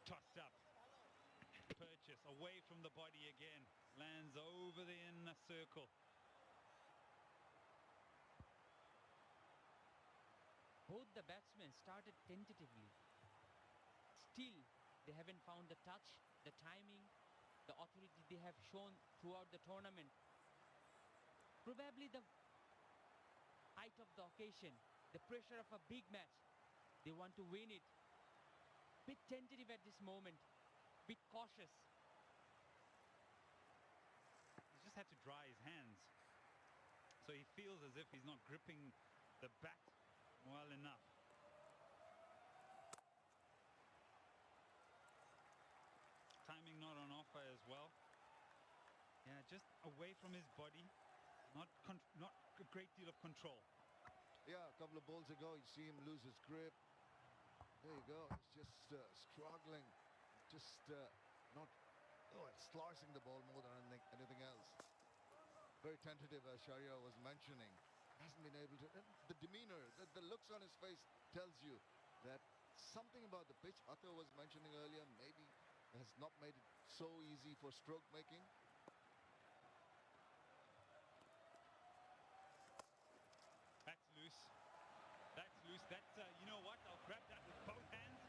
Tossed up. Purchase away from the body again. Lands over the inner circle. Both the batsmen started tentatively. Still, they haven't found the touch, the timing, the authority they have shown throughout the tournament. Probably the height of the occasion, the pressure of a big match. They want to win it. Bit tentative at this moment, bit cautious. He's just had to dry his hands. So he feels as if he's not gripping the bat well enough. Timing not on offer as well. Yeah, just away from his body. Not a great deal of control. Yeah, a couple of balls ago, you see him lose his grip. There you go. He's just struggling. Just not slicing the ball more than anything else. Very tentative, as Sharia was mentioning. Hasn't been able to. The demeanor, the looks on his face tells you that something about the pitch, Atta was mentioning earlier, maybe has not made it so easy for stroke making. That's loose. That's loose. That's, you know what? I'll grab that with both hands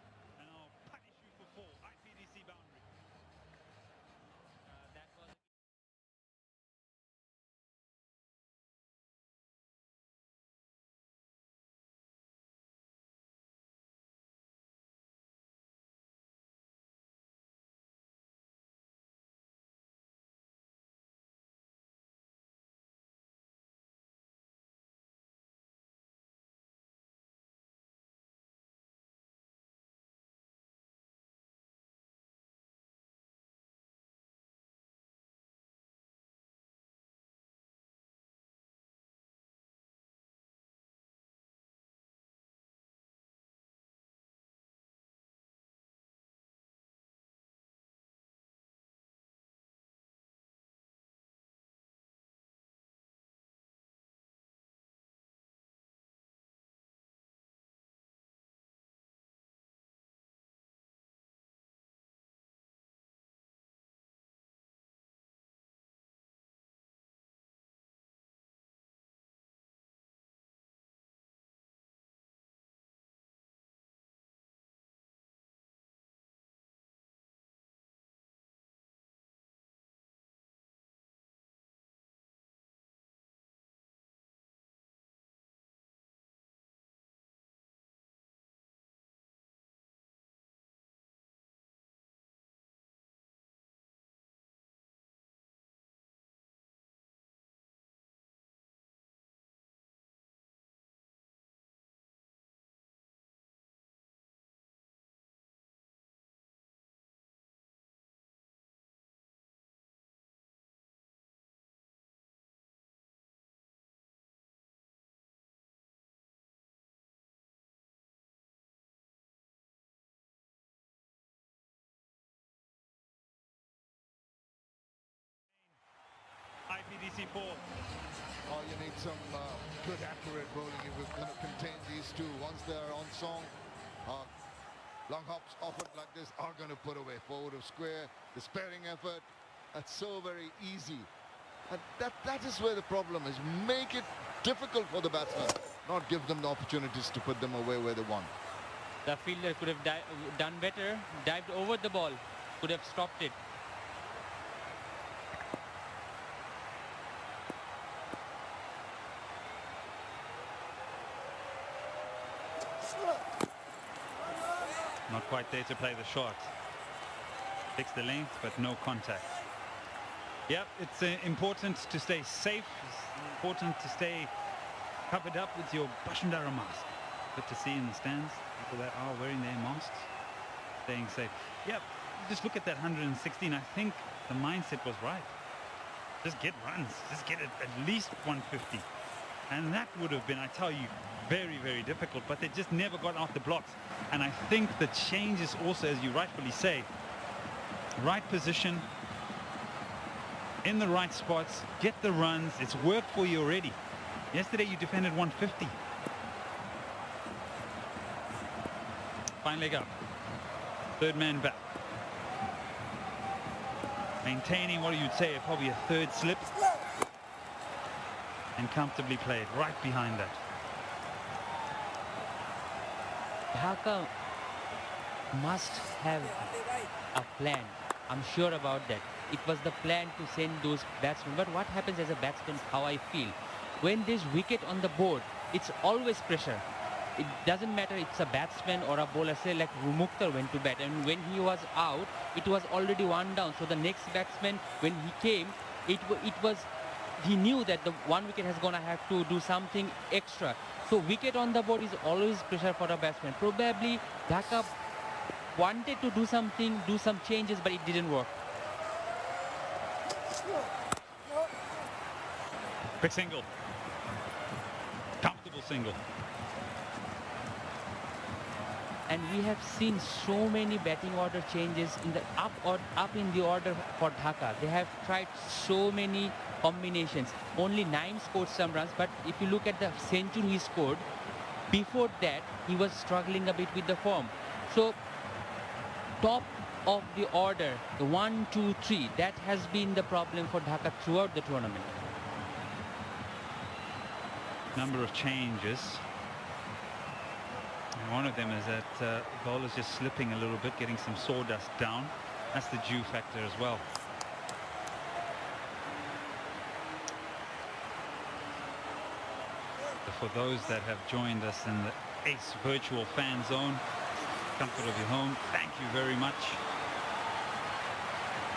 and I'll punish you for 4. IPDC boundary. That was... IPDC 4. Oh, you need some good accurate bowling if you're going to contain these two. Once they're on song, long hops offered like this are going to put away. Forward of square, the sparing effort. That's so very easy. And that is where the problem is. Make it difficult for the batsmen, not give them the opportunities to put them away where they want. The fielder could have done better, dived over the ball, could have stopped it. Not quite there to play the shot. Fix the length, but no contact. Yep, it's important to stay safe. It's important to stay covered up with your Bashundara mask. Good to see in the stands, people that are wearing their masks, staying safe. Yep, just look at that 116. I think the mindset was right. Just get runs. Just get it at least 150. And that would have been, I tell you, very, very difficult. But they just never got off the blocks. And I think the change is also, as you rightfully say, right position, in the right spots, get the runs. It's worked for you already. Yesterday you defended 150. Fine leg up. Third man back. Maintaining what you'd say probably a third slip. And comfortably played right behind that. Dhaka must have a plan. I'm sure about that. It was the plan to send those batsmen. But what happens as a batsman, how I feel, when there's wicket on the board, it's always pressure. It doesn't matter it's a batsman or a bowler. Say like Mukhtar went to bat, and when he was out, it was already one down. So the next batsman, when he came, he knew that the one wicket has gonna have to do something extra. So wicket on the board is always pressure for a batsman. Probably Dhaka wanted to do something, do some changes, but it didn't work. Quick single. Comfortable single. And we have seen so many batting order changes in the up in the order for Dhaka. They have tried so many combinations. Only 9 scored some runs, but if you look at the century he scored, before that he was struggling a bit with the form. So top of the order, the 1, 2, 3, that has been the problem for Dhaka throughout the tournament. Number of changes. And one of them is that the bowler's just slipping a little bit, getting some sawdust down. That's the dew factor as well. So for those that have joined us in the ACE virtual fan zone, comfort of your home, thank you very much.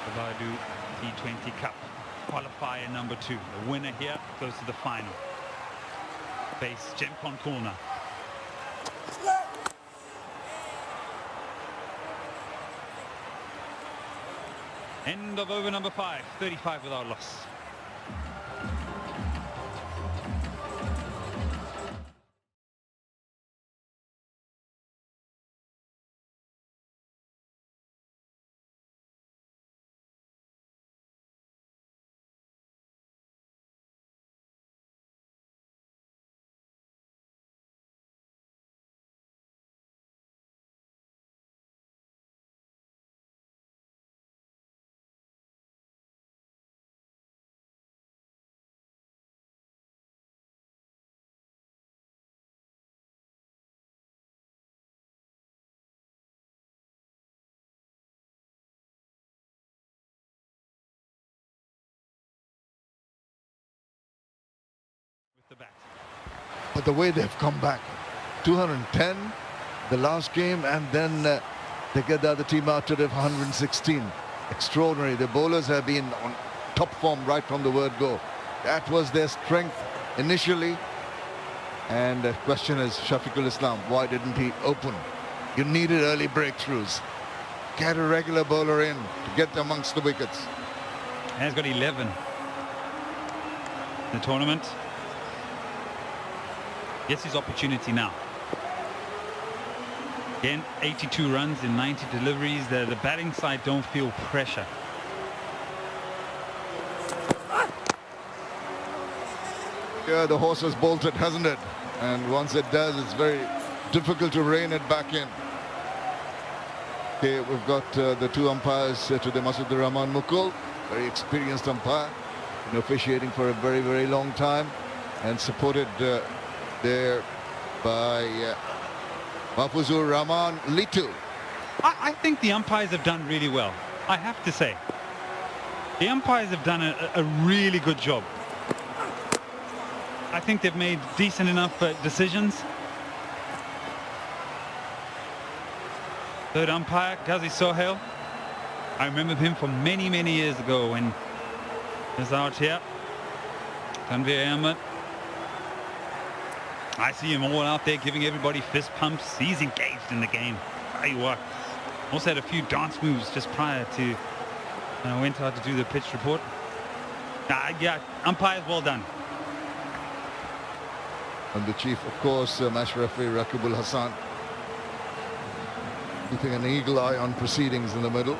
The Bangabandhu T20 Cup qualifier number 2. The winner here goes to the final. Face Gemcon corner. End of over number 5, 35 without loss. The bat. But the way they've come back, 210 the last game, and then they get the other team out today for 116. Extraordinary. The bowlers have been on top form right from the word go. That was their strength initially. And the question is, Shafiqul Islam, why didn't he open? You needed early breakthroughs. Get a regular bowler in to get amongst the wickets. And he's got 11 in the tournament. Gets his opportunity now. Again, 82 runs in 90 deliveries. The batting side don't feel pressure. Yeah, the horse has bolted, hasn't it? And once it does, it's very difficult to rein it back in. Okay, we've got the 2 umpires to the Masud Rahman Mukul, very experienced umpire, been officiating for a very, very long time, and supported there by Mahfuzur Rahman Litu. I think the umpires have done really well, I have to say. The umpires have done a really good job. I think they've made decent enough decisions. Third umpire, Gazi Sohail. I remember him from many, many years ago when he was out here. Tanveer Ahmed. I see him all out there giving everybody fist pumps. He's engaged in the game. He worked. Also had a few dance moves just prior to when I went out to do the pitch report. Yeah, umpires, well done. And the chief, of course, match referee Rakibul Hassan, keeping an eagle eye on proceedings in the middle.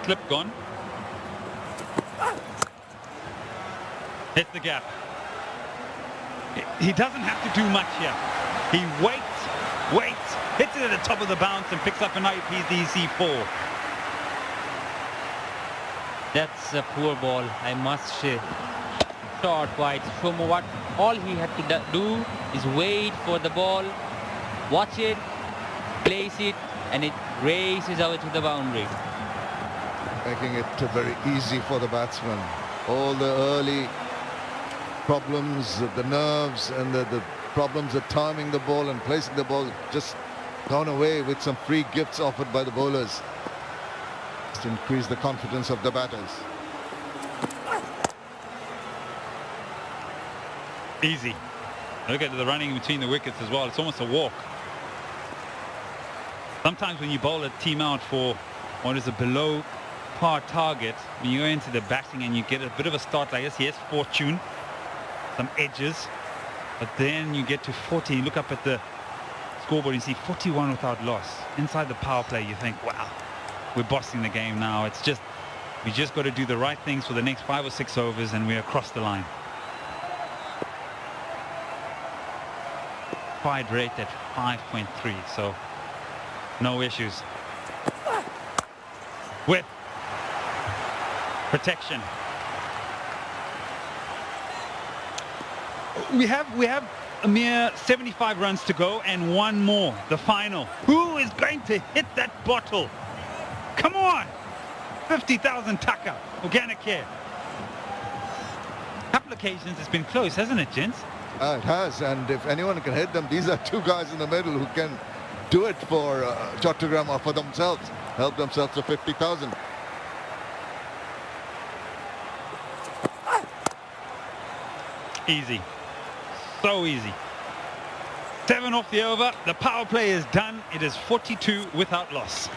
Clip gone. Hits the gap. He doesn't have to do much here. He waits, hits it at the top of the bounce and picks up an IPDC 4. That's a poor ball, I must say. Short wide. Shomo, what all he had to do is wait for the ball, watch it, place it, and it races out to the boundary. Making it very easy for the batsman. All the early problems, the nerves and the problems of timing the ball and placing the ball just gone away with some free gifts offered by the bowlers. Just increase the confidence of the batters. Easy. Look at the running between the wickets as well. It's almost a walk. Sometimes when you bowl a team out for what is a below par target, when you go into the batting and you get a bit of a start like this, yes, fortune, some edges, but then you get to 40, you look up at the scoreboard and you see 41 without loss. Inside the power play, you think, wow, we're bossing the game now. It's just, we just got to do the right things for the next 5 or 6 overs and we're across the line. Wide rate at 5.3, so no issues. With protection. We have a mere 75 runs to go and one more, the final. Who is going to hit that bottle? Come on! 50,000 Dhaka, organic care. Couple occasions it's been close, hasn't it, gents? It has, and if anyone can hit them, these are two guys in the middle who can do it for Chattogram or for themselves, help themselves to 50,000. Easy. So easy. 7 off the over. The power play is done. It is 42 without loss.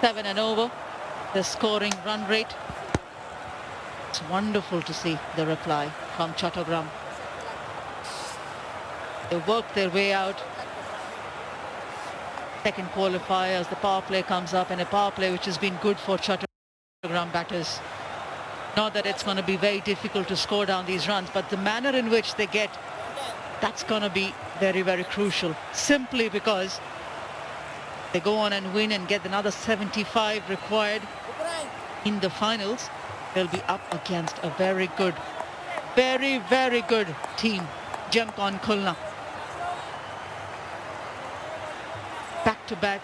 Seven and over, the scoring run rate. It's wonderful to see the reply from Chattogram. They worked their way out. Second qualifier as the power play comes up, and a power play which has been good for Chattogram batters. Not that it's going to be very difficult to score down these runs, but the manner in which they get, that's going to be very, very crucial. Simply because they go on and win and get another 75 required in the finals. They'll be up against a very good, very, very good team, Jamkon Khulna. Back to back.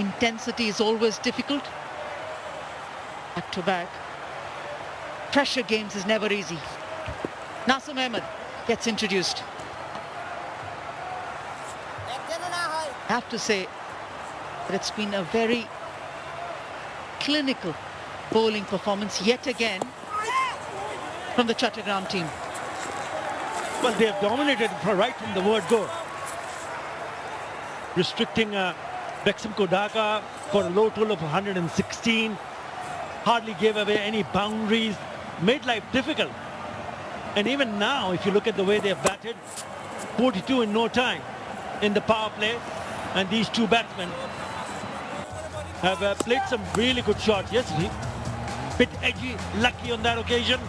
Intensity is always difficult. Back to back. Pressure games is never easy. Nasim Ahmed gets introduced. I have to say, it's been a very clinical bowling performance yet again from the Chattogram team. Well, they have dominated right from the word go. Restricting Beximco Dhaka for a low total of 116. Hardly gave away any boundaries. Made life difficult. And even now, if you look at the way they have batted, 42 in no time in the power play. And these two batsmen have played some really good shots. Yes, bit edgy, lucky on that occasion.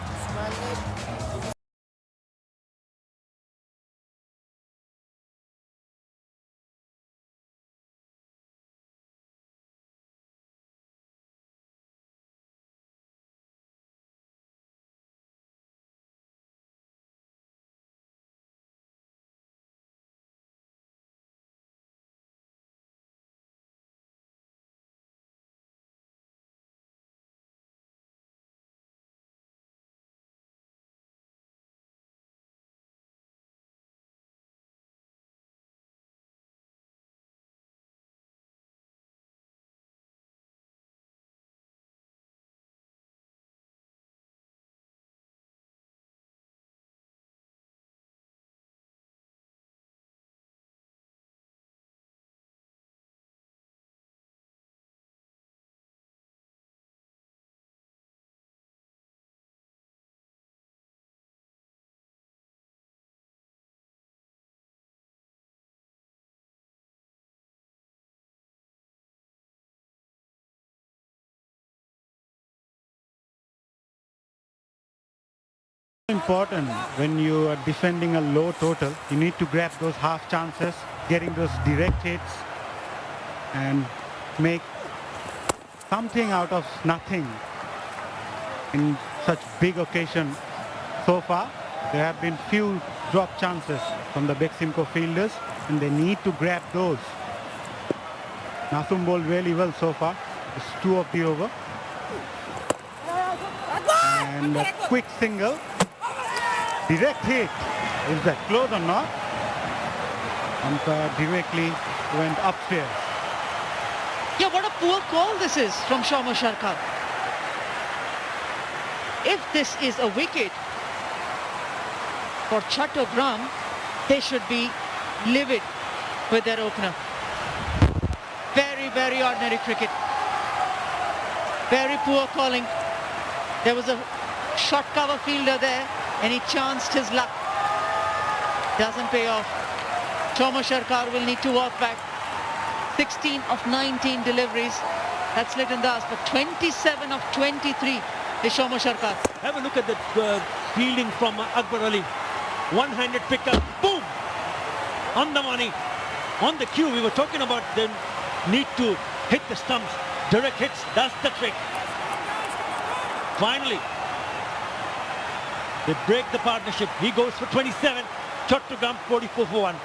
Important when you are defending a low total. You need to grab those half chances, getting those direct hits, and make something out of nothing in such big occasion. So far, there have been few drop chances from the Beximco fielders, and they need to grab those. Nasum bowled really well so far. It's 2 of the over. And a quick single. Direct hit. Is that close or not? Umpire directly went upstairs. Yeah, what a poor call this is from Shoma Sharkar. If this is a wicket for Chattogram, they should be livid with their opener. Very, very ordinary cricket. Very poor calling. There was a short cover fielder there and he chanced his luck. Doesn't pay off. Shoma Sharkar will need to walk back. 16 of 19 deliveries. That's Liton Das, but 27 of 23 is Shoma Sharkar. Have a look at the fielding from Akbar Ali. One-handed pickup, boom! On the money, on the cue. We were talking about the need to hit the stumps. Direct hits, that's the trick. Finally, they break the partnership. He goes for 27, Chattogram 44 for 1.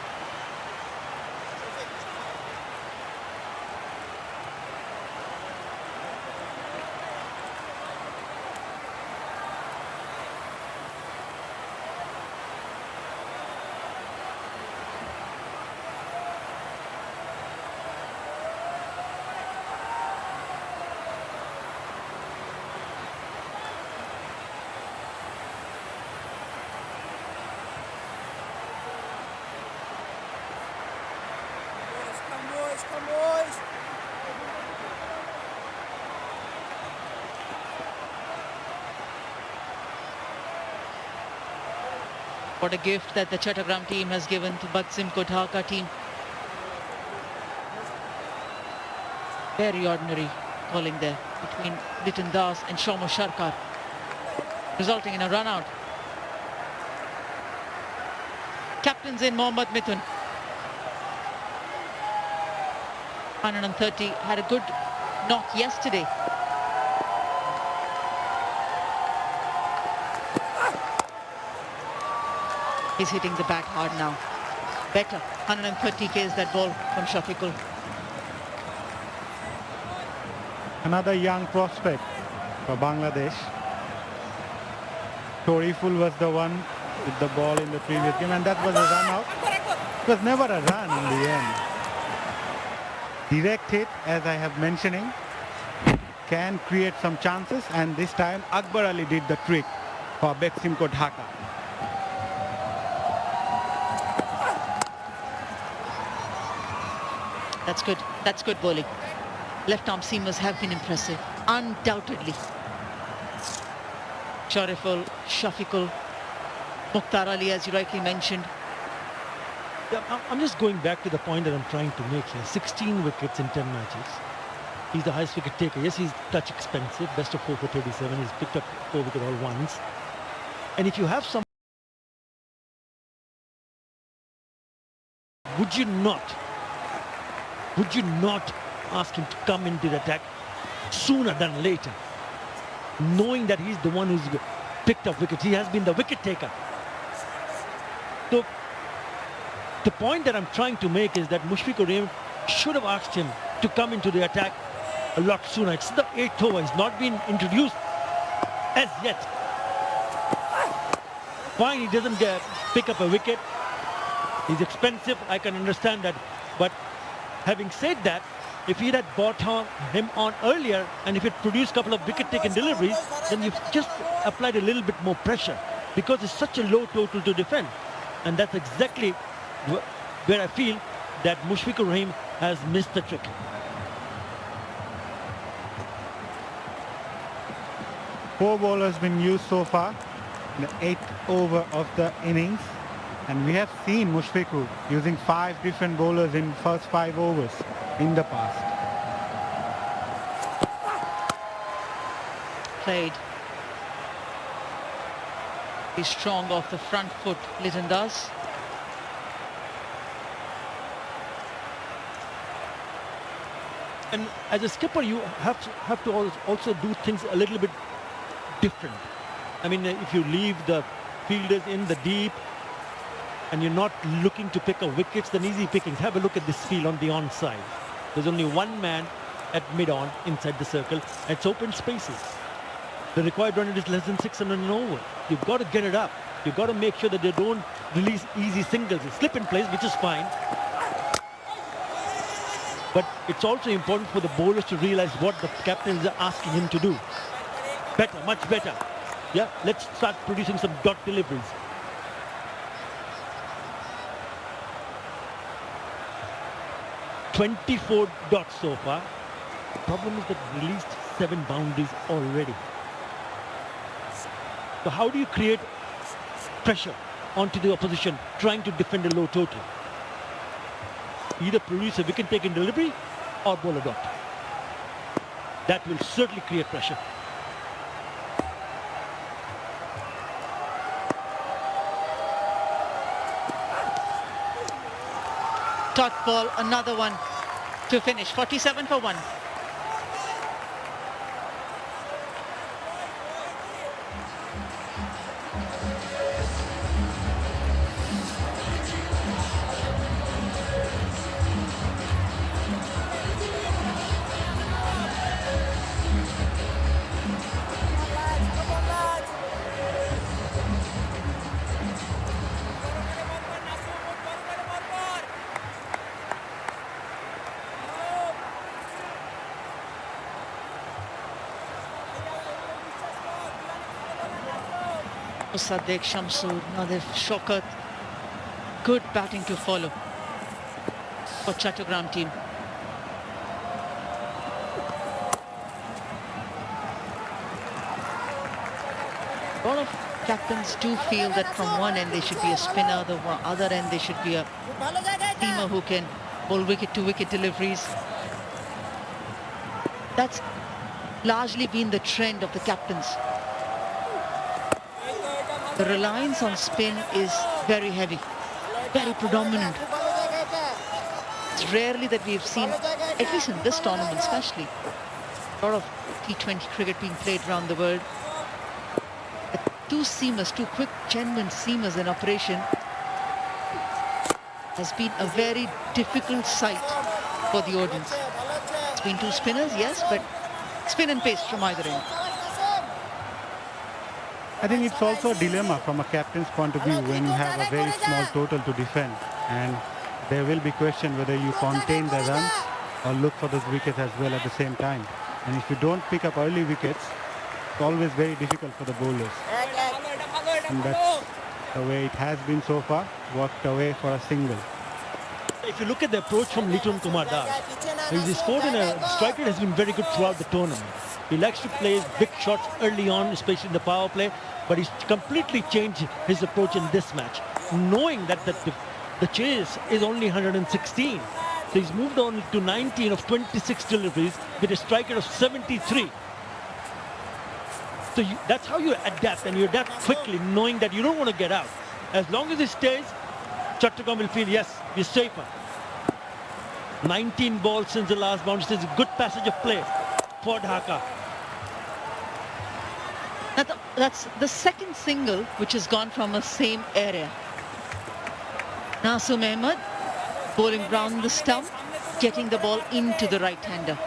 What a gift that the Chattogram team has given to Beximco Dhaka team. Very ordinary calling there between Liton Das and Shoma Sharkar, resulting in a run out. Captains in Mohammad Mithun. 130, had a good knock yesterday. He's hitting the bat hard now. Better. 130 Ks that ball from Shafiqul. Another young prospect for Bangladesh. Toriful was the one with the ball in the previous game, and that was a run out. It was never a run in the end. Direct hit, as I have mentioning, can create some chances, and this time Akbar Ali did the trick for Beximco Dhaka. That's good. That's good bowling. Left arm seamers have been impressive, undoubtedly. Shariful, Shafiqul, Mukhtar Ali, as you rightly mentioned. Yeah, I'm just going back to the point that I'm trying to make here. 16 wickets in 10 matches. He's the highest wicket taker. Yes, he's touch expensive. Best of 4 for 37. He's picked up 4 wickets all once. And if you have some... Would you not ask him to come into the attack sooner than later, knowing that he's the one who's picked up wickets? He has been the wicket taker. So the point that I'm trying to make is that Mushfiqur Rahim should have asked him to come into the attack a lot sooner. It's the 8th over. He's not been introduced as yet. Fine, he doesn't pick up a wicket. He's expensive, I can understand that. But having said that, if he'd had bought him on earlier, and if it produced a couple of wicket-taking deliveries, then you've just applied a little bit more pressure, because it's such a low total to defend. And that's exactly where I feel that Mushfiqur Rahim has missed the trick. Four bowlers been used so far in the 8th over of the innings, and we have seen Mushfiqur using 5 different bowlers in first 5 overs in the past. Played. He's strong off the front foot, Litton does. And as a skipper, you have to also do things a little bit different. I mean, if you leave the fielders in the deep and you're not looking to pick up wickets, then easy pickings. Have a look at this field on the onside. There's only one man at mid-on inside the circle. And it's open spaces. The required run is less than 600 and over. You've got to get it up. You've got to make sure that they don't release easy singles. They slip in place, which is fine. But it's also important for the bowlers to realize what the captains are asking him to do. Better, much better. Yeah, let's start producing some dot deliveries. "24 dots so far. The problem is that released 7 boundaries already. So how do you create pressure onto the opposition trying to defend a low total? Either produce a wicket-taking delivery or bowl a dot. That will certainly create pressure. Dot ball, another one to finish. 47 for 1. Sadek Shamsur, Nadif Shokat. Good batting to follow for Chattogram team. A lot of captains do feel that from one end they should be a spinner, the other end they should be a seamer who can bowl wicket-to-wicket deliveries. That's largely been the trend of the captains. The reliance on spin is very heavy, very predominant. It's rarely that we've seen, at least in this tournament especially, a lot of T20 cricket being played around the world. The two seamers, two quick, genuine seamers in operation has been a very difficult sight for the audience. It's been two spinners, yes, but spin and pace from either end. I think it's also a dilemma from a captain's point of view when you have a very small total to defend, and there will be question whether you contain the runs or look for those wickets as well at the same time. And if you don't pick up early wickets, it's always very difficult for the bowlers. And that's the way it has been so far, worked away for a single. If you look at the approach from Litton Kumar Das, he's scored in a strike rate has been very good throughout the tournament. He likes to play big shots early on, especially in the power play, but he's completely changed his approach in this match, knowing that the chase is only 116. So he's moved on to 19 of 26 deliveries with a strike rate of 73. So that's how you adapt, and you adapt quickly, knowing that you don't want to get out. As long as he stays, Chattogram will feel, yes, we're safer. 19 balls since the last bounce. This is a good passage of play for Dhaka. That's the second single which has gone from the same area. Nasum Ahmed bowling round the stump, getting the ball into the right-hander.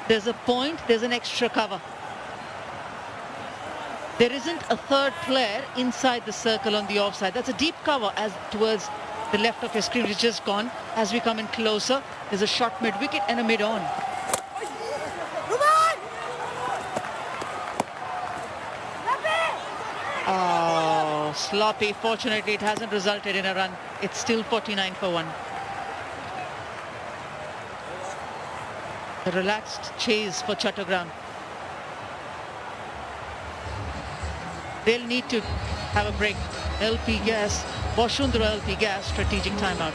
There's a point, there's an extra cover. There isn't a third player inside the circle on the offside. That's a deep cover as towards the left of your screen, which is just gone. As we come in closer, there's a short mid-wicket and a mid-on. Oh, sloppy. Fortunately, it hasn't resulted in a run. It's still 49 for 1. The relaxed chase for Chattogram. They'll need to have a break. LP gas, Boshundra LP gas, strategic timeout.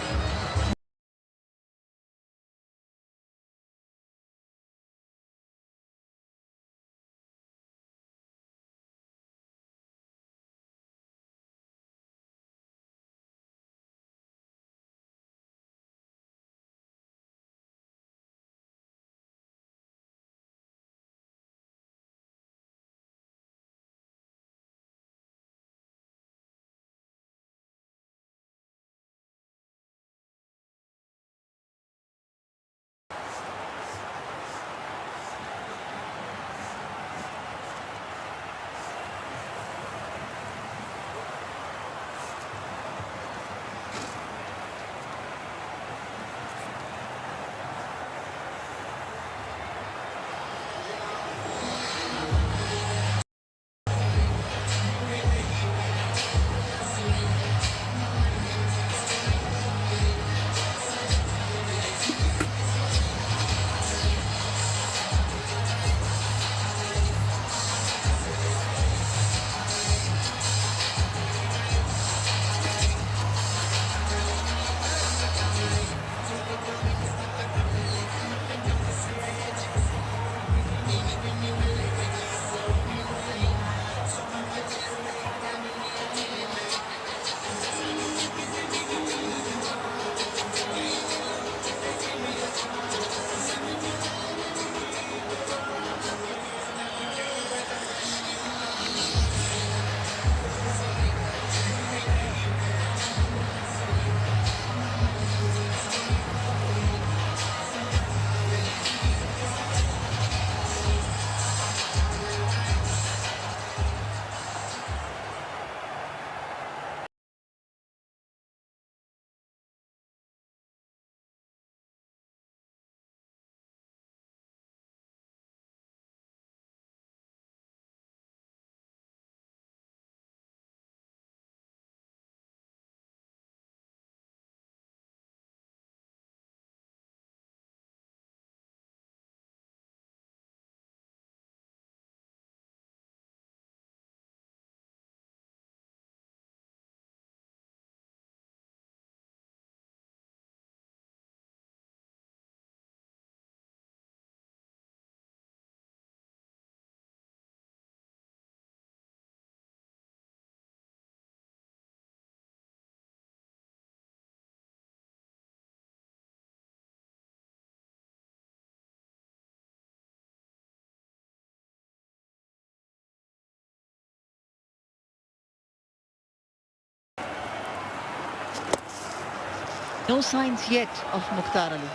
No signs yet of Mukhtar Ali.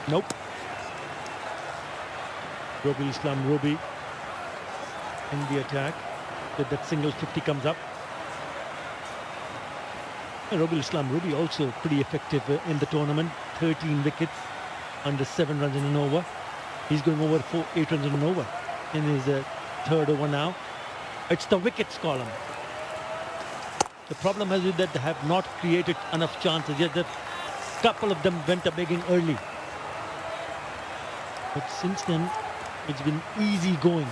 Nope. Robi Islam Robi in the attack. With that single 50 comes up. Robi Islam Robi also pretty effective in the tournament. 13 wickets under 7 runs in an over. He's going over 8 runs in an over in his third over now. It's the wickets column. The problem has been that they have not created enough chances yet. A couple of them went a begging early. But since then, it's been easy going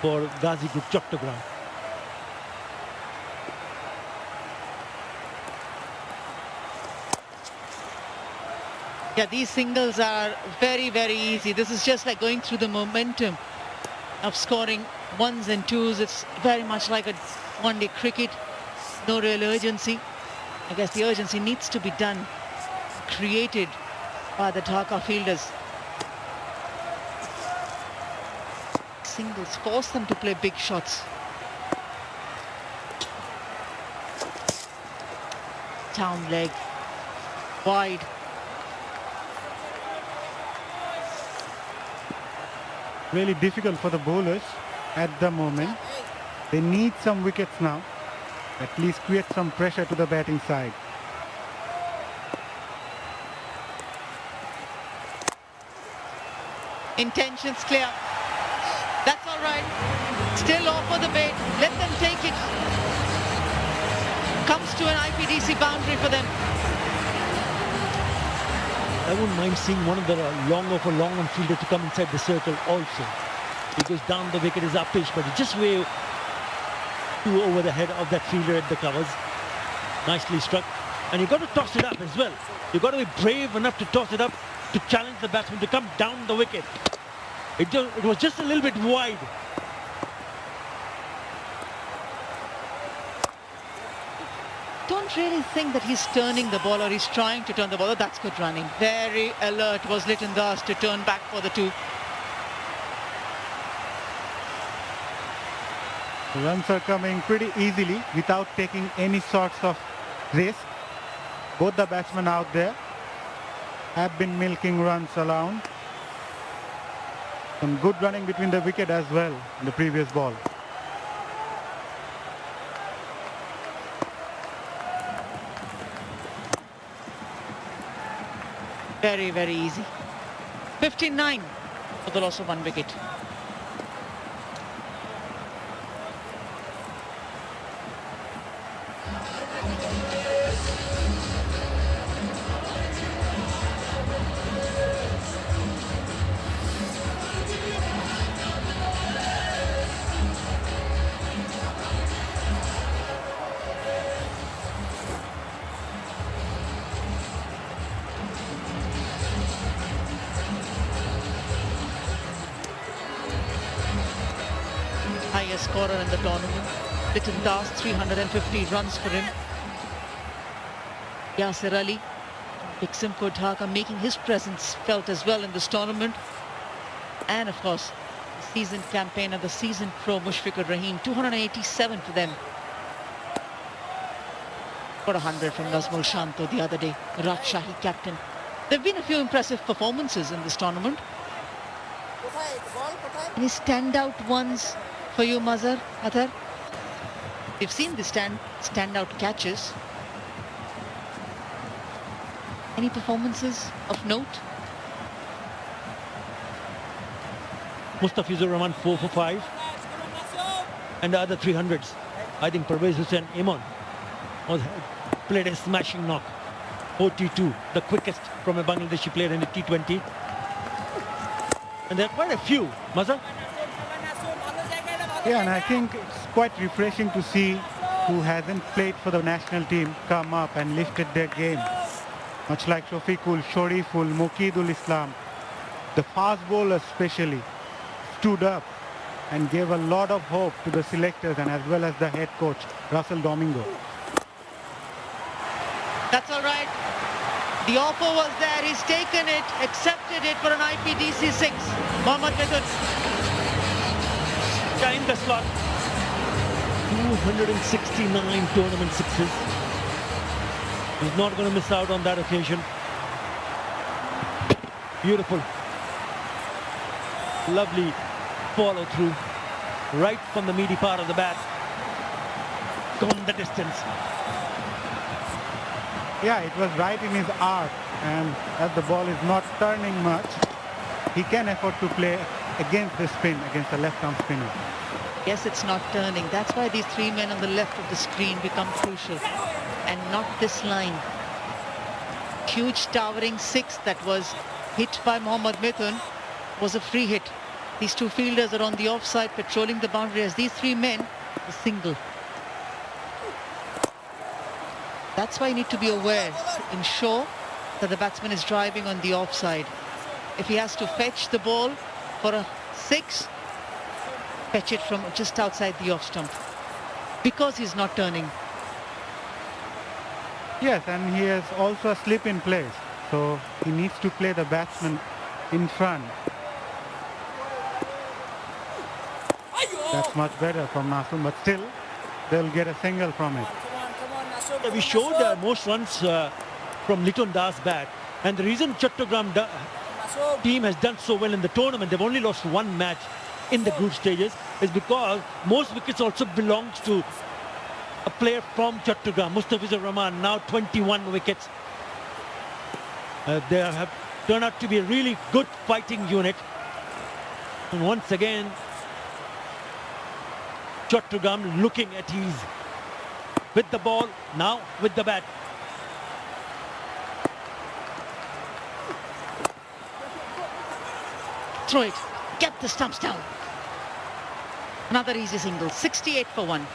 for Gazi Group Chattogram. Yeah, these singles are very, very easy. This is just like going through the momentum of scoring ones and twos. It's very much like a one-day cricket. No real urgency. I guess the urgency needs to be done, created by the Dhaka fielders. Singles force them to play big shots. Down leg, wide. Really difficult for the bowlers at the moment. They need some wickets now. At least create some pressure to the batting side. Intentions clear. That's all right. Still offer the bait. Let them take it. Comes to an IPDC boundary for them. I wouldn't mind seeing one of the long on fielder to come inside the circle also. Because down the wicket is uppish, but it's just way too over the head of that fielder at the covers. Nicely struck. And you've got to toss it up as well. You've got to be brave enough to toss it up to challenge the batsman to come down the wicket. It was just a little bit wide. Don't really think that he's turning the ball or he's trying to turn the ball. That's good running. Very alert was Liton Das to turn back for the two. The runs are coming pretty easily without taking any sorts of risk. Both the batsmen out there have been milking runs around. Some good running between the wicket as well in the previous ball. Very, very easy. 59 for the loss of 1 wicket. Highest scorer in the tournament. Liton Das, 350 runs for him. Yasir Ali, Beximco Dhaka, making his presence felt as well in this tournament. And of course, the seasoned campaigner, the seasoned pro Mushfiqur Rahim, 287 for them. Got 100 from Nazmul Shanto the other day, Rajshahi captain. There have been a few impressive performances in this tournament. Any standout ones for you, Mazhar, Athar? We've seen the standout catches. Any performances of note? Mustafizur Rahman 4 for 5. And the other 300s. I think Parvez Hussain Imon played a smashing knock. 42, the quickest from a Bangladeshi player in the T20. And there are quite a few. Mazhar? Yeah, and I think it's quite refreshing to see who hasn't played for the national team come up and lifted their game. Much like Shafiqul, Shariful, Muqeedul Islam, the fast bowlers especially stood up and gave a lot of hope to the selectors and as well as the head coach, Russell Domingo. That's all right. The offer was there. He's taken it, accepted it for an IPDC 6. Mohammad Mithun. In the slot. 269 tournament sixes. He's not going to miss out on that occasion. Beautiful. Lovely follow through. Right from the meaty part of the bat. Gone the distance. Yeah, it was right in his arc, and as the ball is not turning much, he can afford to play against the spin, against the left-arm spinner. Yes, it's not turning. That's why these three men on the left of the screen become crucial, and not this line. Huge towering six that was hit by Mohammad Mithun was a free hit. These two fielders are on the offside, patrolling the boundary, as these three men, a single. That's why you need to be aware, ensure that the batsman is driving on the offside. If he has to fetch the ball for a six, fetch it from just outside the off stump, because he's not turning. Yes, and he has also a slip in place, so he needs to play the batsman in front. That's much better from Nasum, but still they'll get a single from it. Yeah, we showed most runs from Liton Das bat, and the reason Chattogram team has done so well in the tournament, they've only lost one match in the group stages, is because most wickets also belongs to a player from Chattogram, Mustafizur Rahman, now 21 wickets. They have turned out to be a really good fighting unit. And once again, Chattogram looking at ease with the ball, now with the bat. Throw it, get the stumps down. Another easy single, 68 for 1.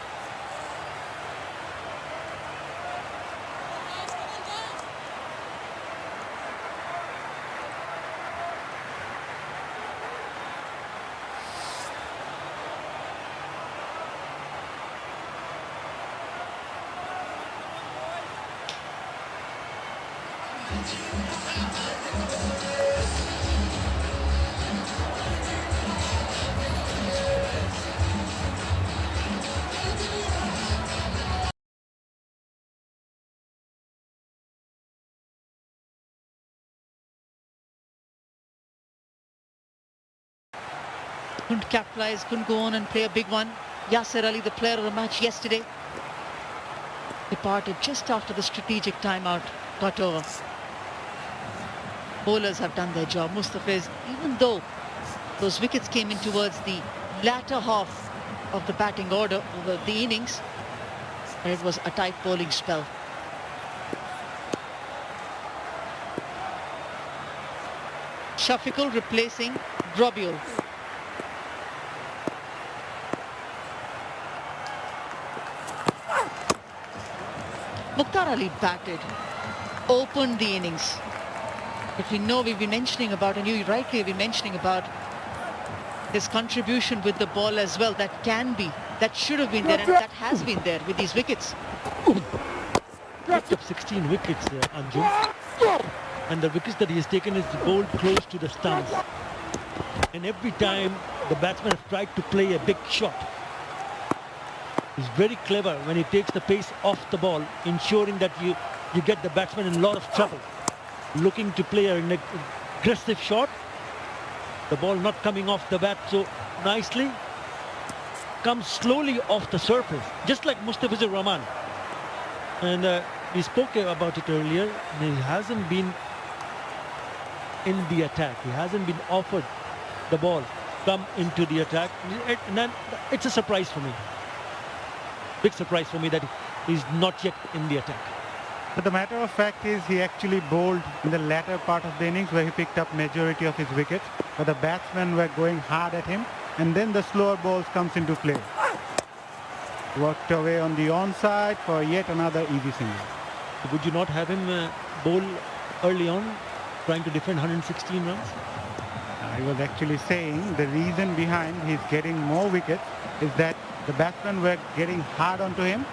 Couldn't capitalize, couldn't go on and play a big one. Yasir Ali, the player of the match yesterday, departed just after the strategic timeout got over. Bowlers have done their job. Mustafiz, even though those wickets came in towards the latter half of the batting order over the innings, and it was a tight bowling spell. Shafiqul replacing Grobiul. Mukhtar Ali batted, opened the innings. But we know we've been mentioning about, and you rightly have been mentioning about, his contribution with the ball as well. That can be, that should have been there, and that has been there with these wickets. Picked up 16 wickets, Anju. And the wickets that he has taken is bowled close to the stumps. And every time the batsman has tried to play a big shot, he's very clever when he takes the pace off the ball, ensuring that you get the batsman in a lot of trouble. Looking to play an aggressive shot, the ball not coming off the bat so nicely, comes slowly off the surface, just like Mustafizur Rahman. And we spoke about it earlier, and he hasn't been in the attack. He hasn't been offered the ball come into the attack. And then it's a surprise for me. Big surprise for me that he's not yet in the attack. But the matter of fact is he actually bowled in the latter part of the innings where he picked up majority of his wickets, but the batsmen were going hard at him, and then the slower balls comes into play. Worked away on the onside for yet another easy single. Would you not have him bowl early on, trying to defend 116 runs? I was actually saying the reason behind his getting more wickets is that the batsmen were getting hard onto him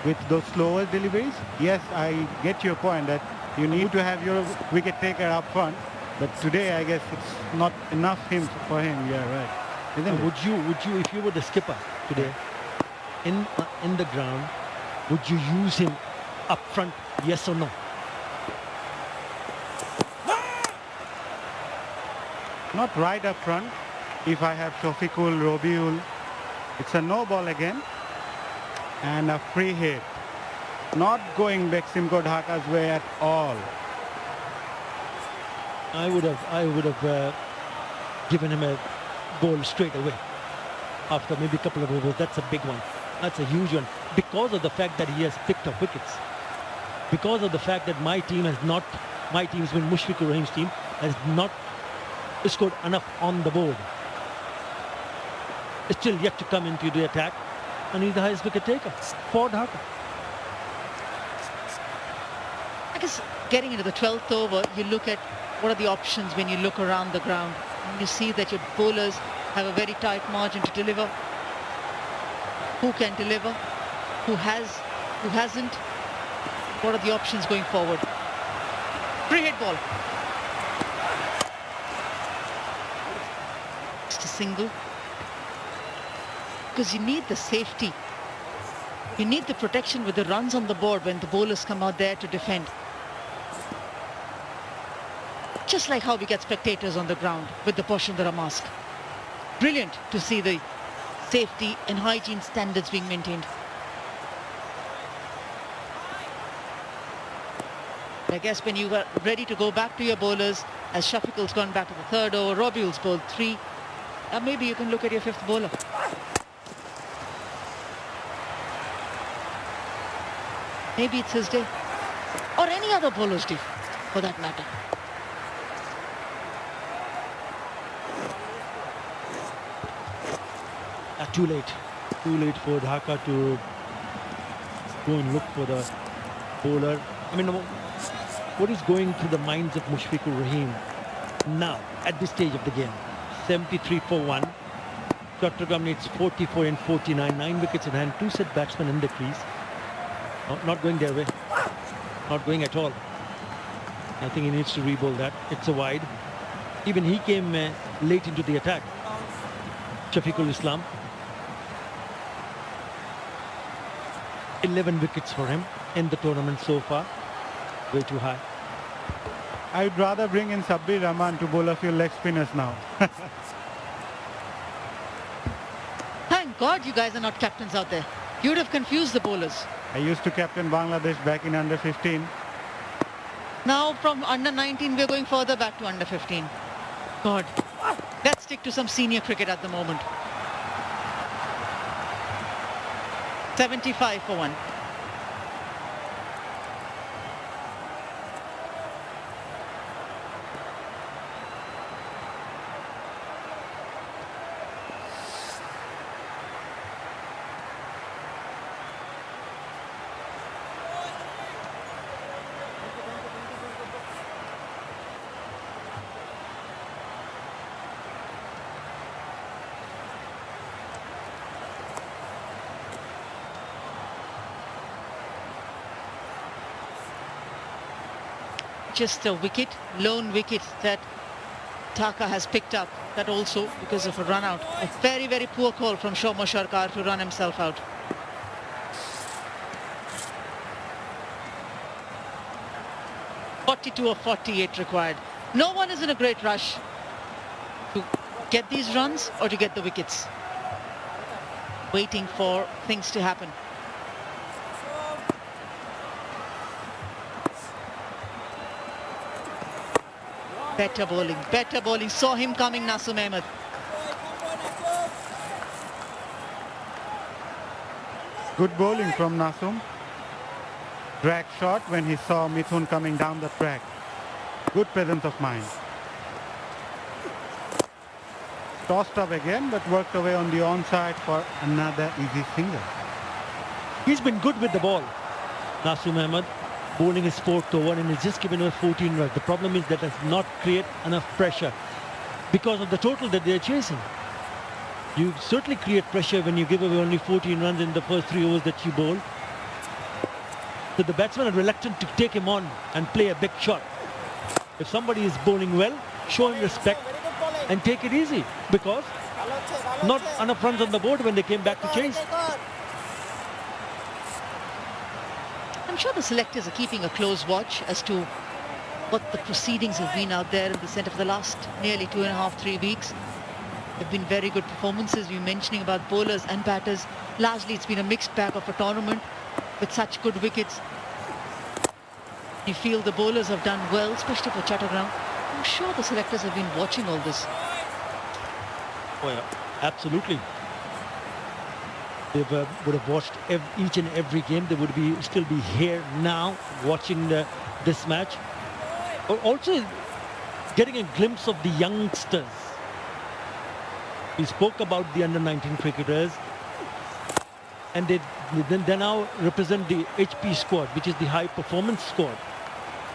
with those slower deliveries. Yes, I get your point that you need to have your wicket taker up front, but today I guess it's not enough for him. Yeah, right. Isn't it? Would you, if you were the skipper today, in the ground, would you use him up front? Yes or no? not right up front. If I have Shafiqul, Robiul, it's a no ball again and a free hit. Not going Beximco Dhaka's way at all. I would have given him a ball straight away after maybe a couple of overs. That's a big one. That's a huge one because of the fact that he has picked up wickets. Because of the fact that my team's been Mushfiqur Rahim's team, has not scored enough on the board. It's still yet to come into the attack, and he's the highest wicket taker for Dhaka. I guess getting into the 12th over, you look at what are the options when you look around the ground. And you see that your bowlers have a very tight margin to deliver. Who can deliver? Who has? Who hasn't? What are the options going forward? Free hit ball. Just a single. Because you need the safety. You need the protection with the runs on the board when the bowlers come out there to defend. Just like how we get spectators on the ground with the Poshundara mask. Brilliant to see the safety and hygiene standards being maintained. I guess when you were ready to go back to your bowlers, as Shafiqul's gone back to the third over, Robiul's bowled 3, maybe you can look at your 5th bowler. Maybe it's his day. Or any other bowler's day, for that matter. Too late. Too late for Dhaka to go and look for the bowler. I mean, what is going through the minds of Mushfiqur Rahim now, at this stage of the game? 73 for 1. Chattogram needs 44 and 49. 9 wickets in hand. 2 set batsmen in the crease. Not going their way. Not going at all. I think he needs to re-bowl that. It's a wide. Even he came late into the attack. Shafiqul Islam. 11 wickets for him in the tournament so far. Way too high. I'd rather bring in Sabbir Rahman to bowl a few leg spinners now. Thank God you guys are not captains out there. You would have confused the bowlers. I used to captain Bangladesh back in under 15. Now from under 19 we're going further back to under 15. God, let's stick to some senior cricket at the moment. 75 for 1. Just a wicket, lone wicket that Dhaka has picked up. That also because of a run out. A very, very poor call from Shomo Sharkar to run himself out. .42 or 48 required. No one is in a great rush to get these runs or to get the wickets. Waiting for things to happen. Better bowling, better bowling. Saw him coming, Nasum Ahmed. Good bowling from Nasum. Drag shot when he saw Mithun coming down the track. Good presence of mind. Tossed up again, but worked away on the onside for another easy single. He's been good with the ball, Nasum Ahmed. Bowling his 4th over and he's just given away 14 runs. The problem is that does not create enough pressure because of the total that they're chasing. You certainly create pressure when you give away only 14 runs in the first 3 overs that you bowl. So the batsmen are reluctant to take him on and play a big shot. If somebody is bowling well, show him respect and take it easy because not enough runs on the board when they came back to chase. I'm sure the selectors are keeping a close watch as to what the proceedings have been out there in the centre for the last nearly 2.5, 3 weeks. There have been very good performances. We're mentioning about bowlers and batters. Largely, it's been a mixed bag of a tournament with such good wickets. You feel the bowlers have done well, especially for Chattogram. I'm sure the selectors have been watching all this. Oh yeah, absolutely. They would have watched each and every game. They would still be here now watching this match. Also getting a glimpse of the youngsters. We spoke about the under-19 cricketers, and they now represent the HP squad, which is the high performance squad,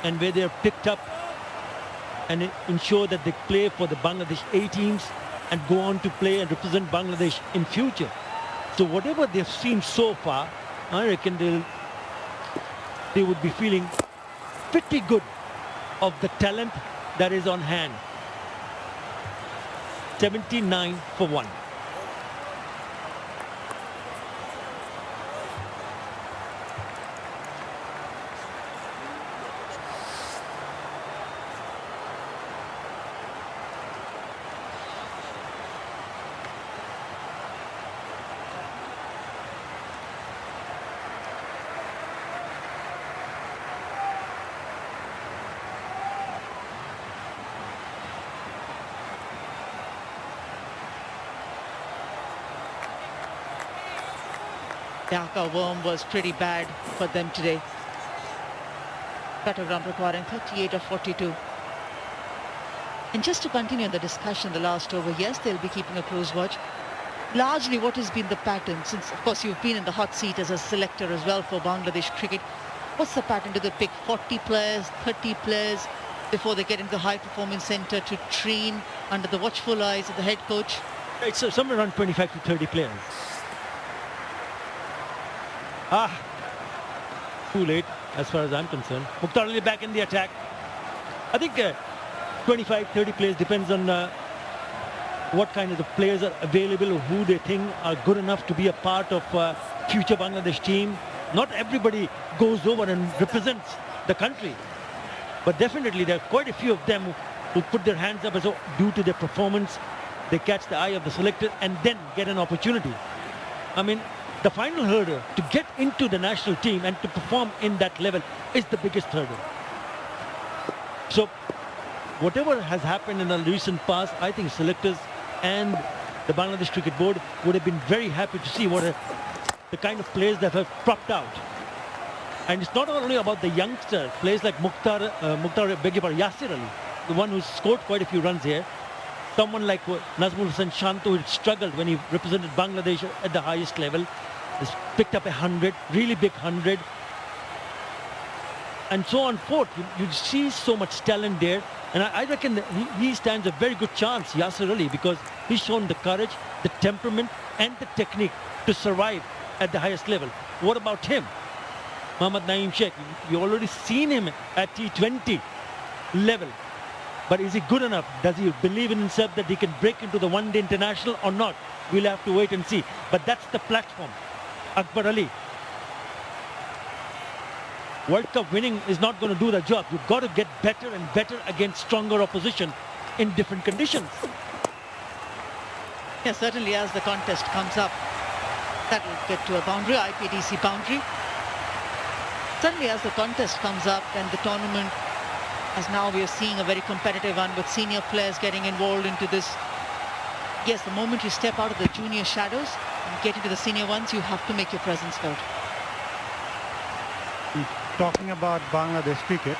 and where they are picked up and ensure that they play for the Bangladesh A teams and go on to play and represent Bangladesh in future. So whatever they've seen so far, I reckon they would be feeling pretty good of the talent that is on hand. 79 for 1. Dhaka worm was pretty bad for them today. Chattogram requiring 38 of 42. And just to continue the discussion the last over, yes, they'll be keeping a close watch. Largely what has been the pattern, since of course you've been in the hot seat as a selector as well for Bangladesh cricket. What's the pattern? Do they pick 40 players, 30 players before they get into the high performance centre to train under the watchful eyes of the head coach? It's somewhere around 25 to 30 players. Too late as far as I'm concerned. Mukhtar Ali back in the attack. I think 25, 30 players depends on what kind of the players are available, or who they think are good enough to be a part of future Bangladesh team. Not everybody goes over and represents the country, but definitely there are quite a few of them who put their hands up, so due to their performance they catch the eye of the selector and then get an opportunity. I mean, the final hurdle to get into the national team and to perform in that level is the biggest hurdle. So whatever has happened in the recent past, I think selectors and the Bangladesh Cricket Board would have been very happy to see the kind of players that have propped out. And it's not only about the youngsters, players like Yasir Ali, the one who scored quite a few runs here. Someone like Nazmul Hussain Shanto, who struggled when he represented Bangladesh at the highest level, has picked up 100, really big 100. And so on forth. You see so much talent there. And I reckon that he stands a very good chance, Yasir Ali, because he's shown the courage, the temperament, and the technique to survive at the highest level. What about him? Mohammad Naeem Sheikh, you already seen him at T20 level. But is he good enough? Does he believe in himself that he can break into the one-day international or not? We'll have to wait and see. But that's the platform. Akbar Ali. World Cup winning is not going to do the job. You've got to get better and better against stronger opposition in different conditions. Yes, certainly as the contest comes up, that will get to a boundary, IPDC boundary. Certainly as the contest comes up and the tournament, as now we are seeing a very competitive one with senior players getting involved into this. Yes, the moment you step out of the junior shadows and get into the senior ones, you have to make your presence felt. Talking about Bangladesh cricket,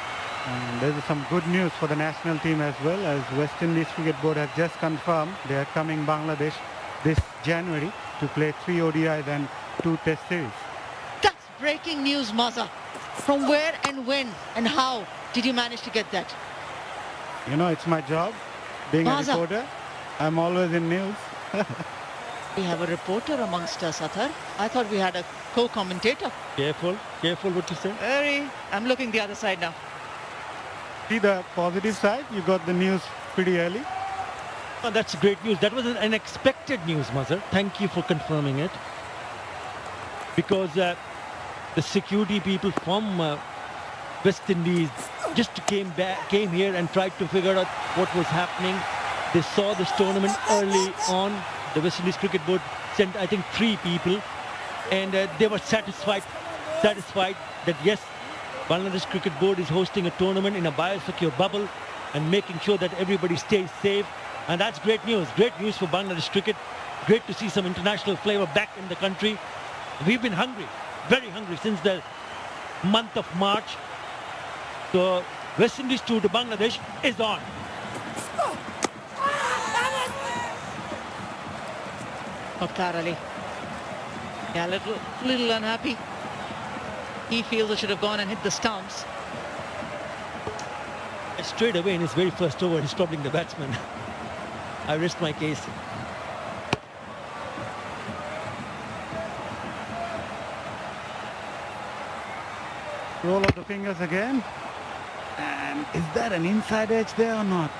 there's some good news for the national team as well, as West Indies Cricket Board has just confirmed they are coming Bangladesh this January to play 3 ODIs and 2 Test series. That's breaking news, Maza. From where and when and how did you manage to get that? You know, it's my job, being Maza. a reporter. I'm always in news. We have a reporter amongst us, Athar. I thought we had a co-commentator. Careful what you say. I'm looking the other side now. See the positive side, you got the news pretty early. Oh, that's great news. That was an unexpected news, Mazhar. Thank you for confirming it. Because the security people from West Indies just came here and tried to figure out what was happening. They saw this tournament early on. The West Indies Cricket Board sent, I think, 3 people, and they were satisfied that yes, Bangladesh Cricket Board is hosting a tournament in a biosecure bubble and making sure that everybody stays safe. And that's great news for Bangladesh cricket. Great to see some international flavor back in the country. We've been hungry, very hungry since the month of March. So West Indies tour to Bangladesh is on. Mukhtar Ali. Yeah, a little unhappy. He feels it should have gone and hit the stumps. Straight away in his very first over, he's troubling the batsman. I rest my case. Roll of the fingers again. And is that an inside edge there or not?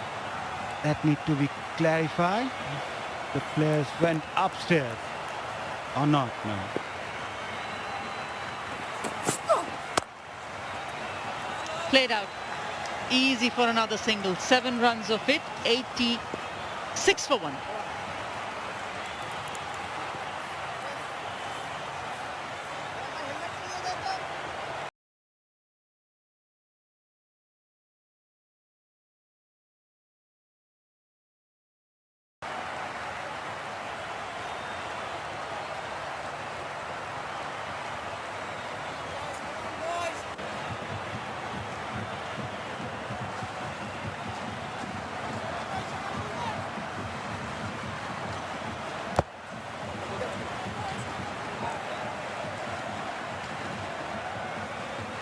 That need to be clarified. The players went upstairs or not? No. Played out. Easy for another single. 7 runs of it. 86 for 1.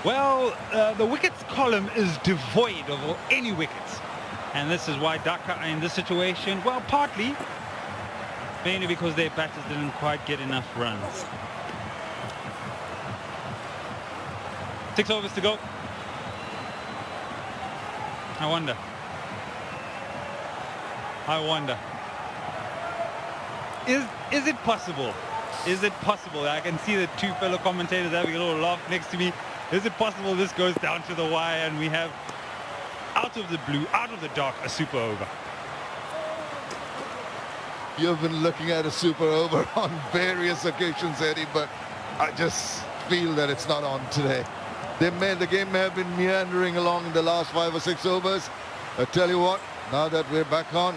Well, the wickets column is devoid of any wickets. And this is why Dhaka are in this situation. Well, partly, mainly because their batters didn't quite get enough runs. 6 overs to go. I wonder. Is it possible? Is it possible? I can see the 2 fellow commentators having a little laugh next to me. Is it possible this goes down to the wire and we have, out of the blue, out of the dark, a super over? You've been looking at a super over on various occasions, Eddie, but I just feel that it's not on today. The game may have been meandering along in the last 5 or 6 overs. I tell you what, now that we're back on,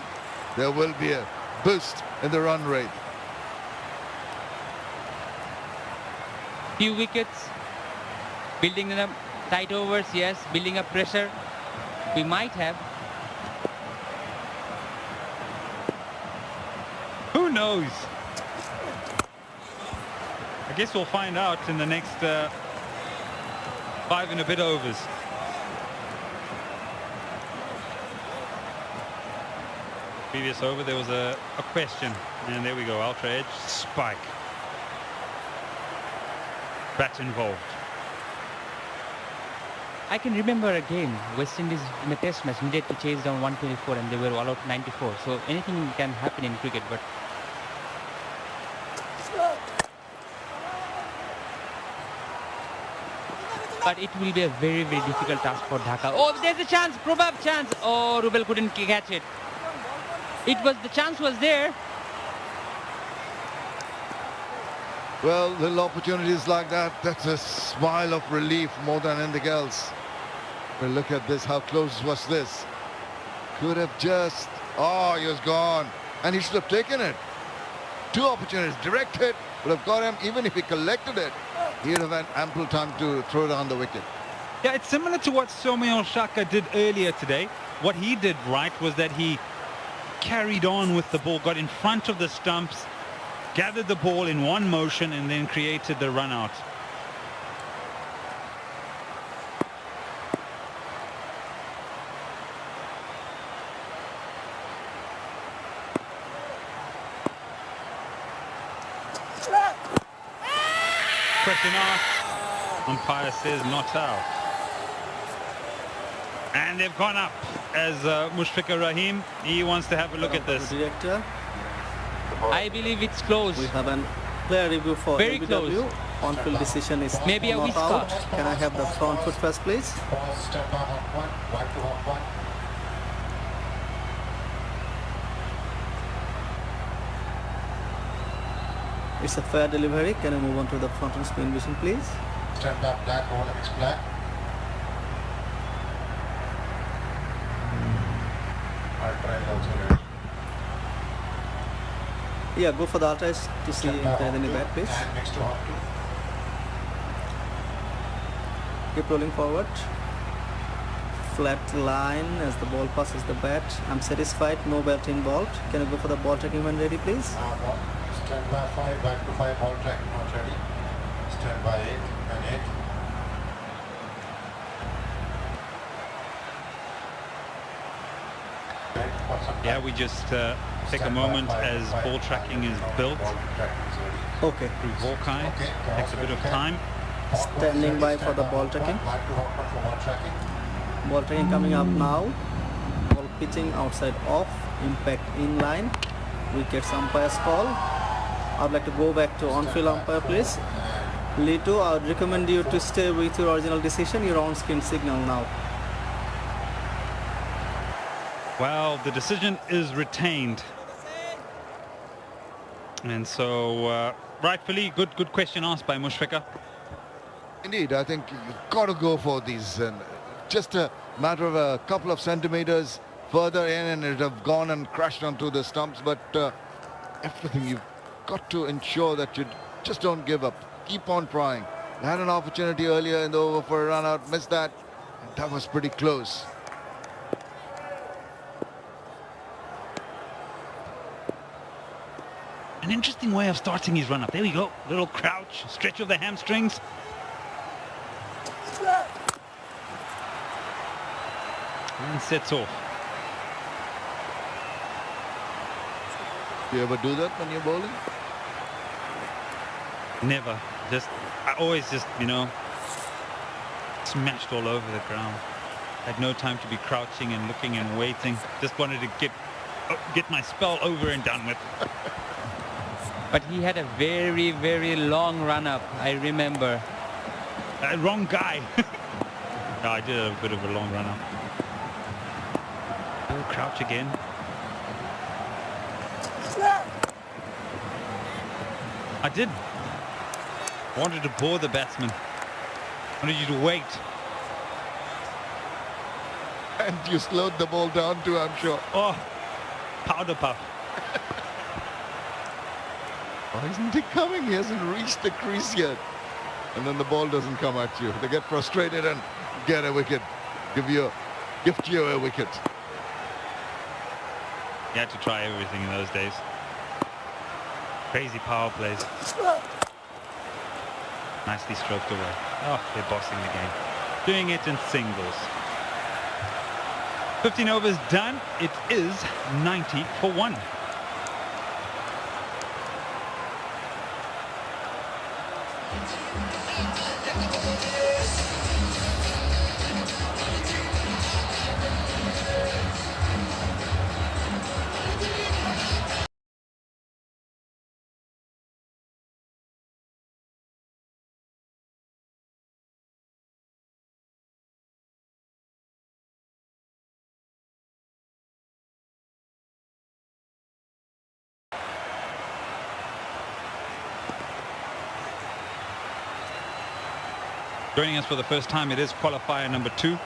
there will be a boost in the run rate. Few wickets, building up tight overs, yes, building up pressure. We might have. Who knows? I guess we'll find out in the next 5 and a bit overs. Previous over there was a question, and there we go, ultra edge spike. Bat involved. I can remember a game, West Indies in a test match needed to chase down 124 and they were all out 94. So anything can happen in cricket, but it will be a very, very difficult task for Dhaka. Oh, there's a chance, probable chance. Oh, Rubel couldn't catch it. The chance was there. Well, little opportunities like that, that's a smile of relief more than anything else. But look at this, how close was this? Could have just, oh, he was gone. And he should have taken it. 2 opportunities, direct hit, would have got him. Even if he collected it, he would have had ample time to throw it on the wicket. Yeah, it's similar to what Soumya Shaka did earlier today. What he did right was that he carried on with the ball, got in front of the stumps, gathered the ball in one motion and then created the run out. Question asked. Umpire says not out. And they've gone up as Mushfiqur Rahim. He wants to have a look at this. Director, I believe it's close. we have a player review for Very LBW. close. On-field decision is Maybe a not whisker. out. Can I have the front foot first, please? It's a fair delivery. Can I move on to the front and spin vision, please? Stand back, black, roll mix black. Ultra is also ready. Yeah, go for the ultra to see if there is any bat, please. And next to hot two. Keep rolling forward. Flat line as the ball passes the bat. I'm satisfied, no bat involved. Can you go for the ball tracking when ready, please? Stand by 5, back to 5, ball track, not ready. Stand by 8 and 8. Yeah, we just take a moment as ball tracking is built Okay. through Hawkeye. Takes a bit of time. Standing by for the ball tracking. Back to hot one for ball tracking. Ball tracking coming up now. Ball pitching outside off. Impact in line. Wickets umpire's call. I'd like to go back to on-field umpire, please. Lito, I would recommend you to stay with your original decision. Your on-screen signal now. Well, the decision is retained. And so, rightfully, good question asked by Mushfiqar. Indeed, I think you've got to go for these. And just a matter of a couple of centimeters further in and it would have gone and crashed onto the stumps. But everything, you've got to ensure that you just don't give up. Keep on trying. You had an opportunity earlier in the over for a run out, missed that. And that was pretty close. An interesting way of starting his run-up. There we go. Little crouch, stretch of the hamstrings. And sets off. Do you ever do that when you're bowling? Never. I always just, smashed all over the ground. Had no time to be crouching and looking and waiting. Just wanted to get my spell over and done with. But he had a very, very long run-up, I remember. Wrong guy. No, I did a bit of a long run-up. Little crouch again. I did. Wanted to bore the batsman. Wanted you to wait. And you slowed the ball down too, I'm sure. Oh, powder puff. Why isn't he coming? He hasn't reached the crease yet. And then the ball doesn't come at you. They get frustrated and get a wicket. Gift you a wicket. You had to try everything in those days. Crazy power plays. Nicely stroked away. Oh, they're bossing the game. Doing it in singles. 15 overs done. It is 90 for 1. Joining us for the first time, it is qualifier number 2.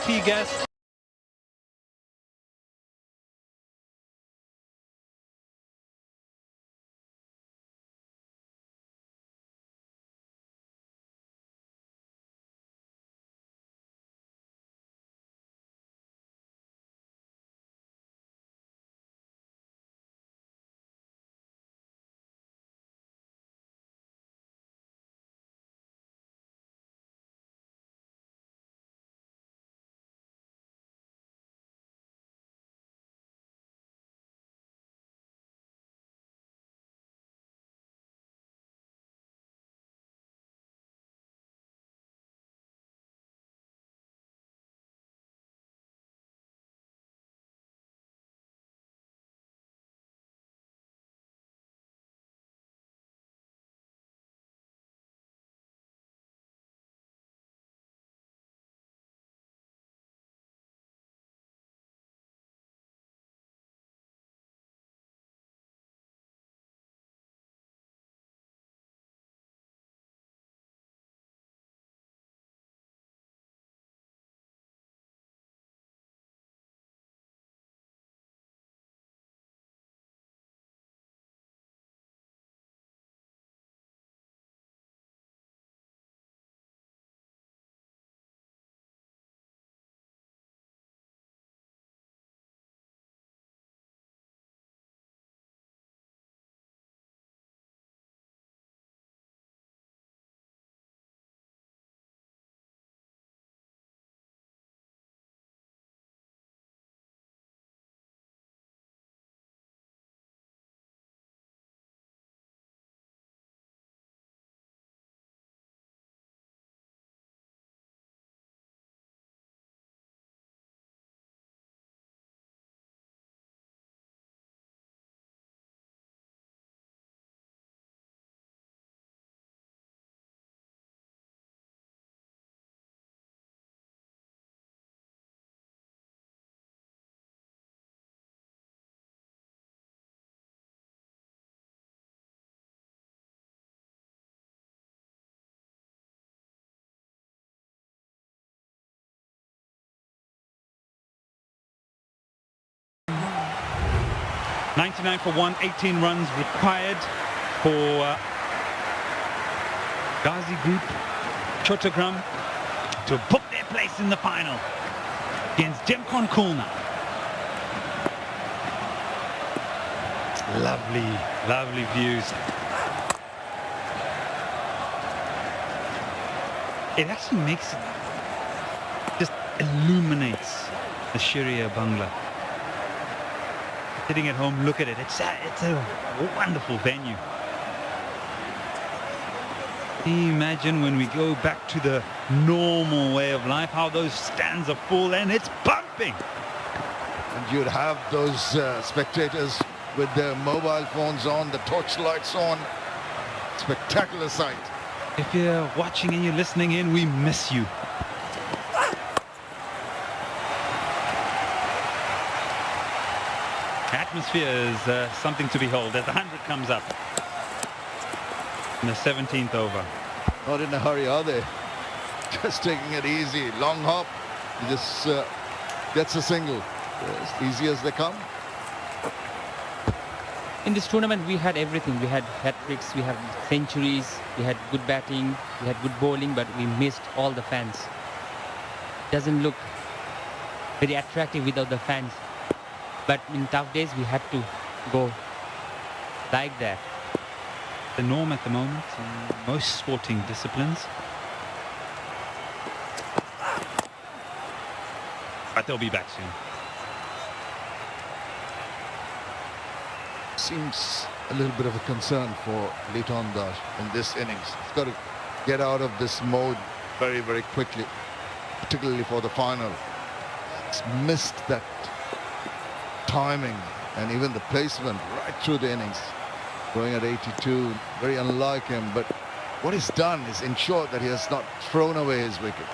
tea, Gaz? $99 for 1, 18 runs required for Gazi Group, Chattogram to book their place in the final against Gemcon Khulna. Lovely, lovely views. It actually makes it, just illuminates the Sharia Bangla. Sitting at home, look at it. It's a wonderful venue. Can you imagine when we go back to the normal way of life, how those stands are full and it's pumping. And you'd have those spectators with their mobile phones on, the torchlights on. Spectacular sight. If you're watching and you're listening in, we miss you. Atmosphere is something to behold as the 100 comes up in the 17th over. Not in a hurry, are they? Just taking it easy. Long hop. He just gets a single. As easy as they come. In this tournament, we had everything. We had hat-tricks, we had centuries, we had good batting, we had good bowling, but we missed all the fans. Doesn't look very attractive without the fans. But in tough days, we had to go like that. The norm at the moment in most sporting disciplines. But they'll be back soon. Seems a little bit of a concern for Liton Das in this innings. He's got to get out of this mode very, very quickly, particularly for the final. He's missed that timing and even the placement right through the innings. Going at 82, very unlike him, but what he's done is ensured that he has not thrown away his wicket.